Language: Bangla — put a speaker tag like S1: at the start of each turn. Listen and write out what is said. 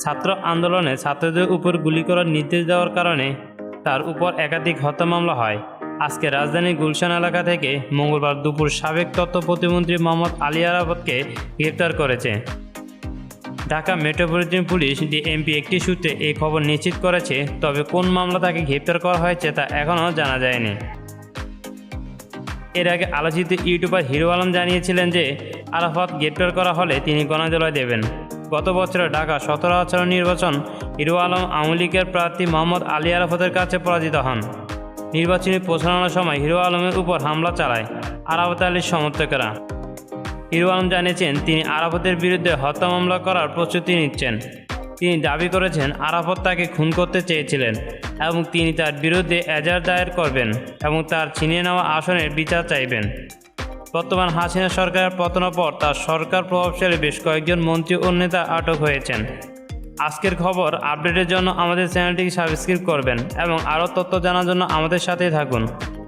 S1: ছাত্র আন্দোলনে ছাত্রদের উপর গুলি করার নির্দেশ দেওয়ার কারণে তার উপর একাধিক হত্যা মামলা হয়। আজকে রাজধানীর গুলশান এলাকা থেকে মঙ্গলবার দুপুর সাবেক তথ্য প্রতিমন্ত্রী মোহাম্মদ আলী আরাফাতকে গ্রেপ্তার করেছে ঢাকা মেট্রোপলিটন পুলিশ ডিএমপি। একটি সূত্রে এই খবর নিশ্চিত করেছে, তবে কোন মামলা তাকে গ্রেপ্তার করা হয়েছে তা এখনও জানা যায়নি। এর আগে আলোচিত ইউটিউবার হিরো আলম জানিয়েছিলেন যে আরাফাত গ্রেপ্তার করা হলে তিনি গণজোয়ার দেবেন। গত বছরে ঢাকা 17 নির্বাচন হিরো আলম আওয়ামী লীগের প্রার্থী মোহাম্মদ আলী আরাফাতের কাছে পরাজিত হন। নির্বাচনী প্রচারণার সময় হিরো আলমের উপর হামলা চালায় আরাফাত আলীর সমর্থকেরা। হিরো আলম জানিয়েছেন তিনি আরাফাতের বিরুদ্ধে হত্যা মামলা করার প্রস্তুতি নিচ্ছেন। তিনি দাবি করেছেন আরাফাত তাকে খুন করতে চেয়েছিলেন এবং তিনি তার বিরুদ্ধে এজাহার দায়ের করবেন এবং তার ছিনিয়ে নেওয়া আসনের বিচার চাইবেন। বর্তমান হাসিনা সরকারের পতনের পর তার সরকার প্রভাবশালী বেশ কয়েকজন মন্ত্রী ও নেতা আটক হয়েছেন। আজকের খবর আপডেটের জন্য আমাদের চ্যানেলটিকে সাবস্ক্রাইব করবেন এবং আরও তথ্য জানার জন্য আমাদের সাথেই থাকুন।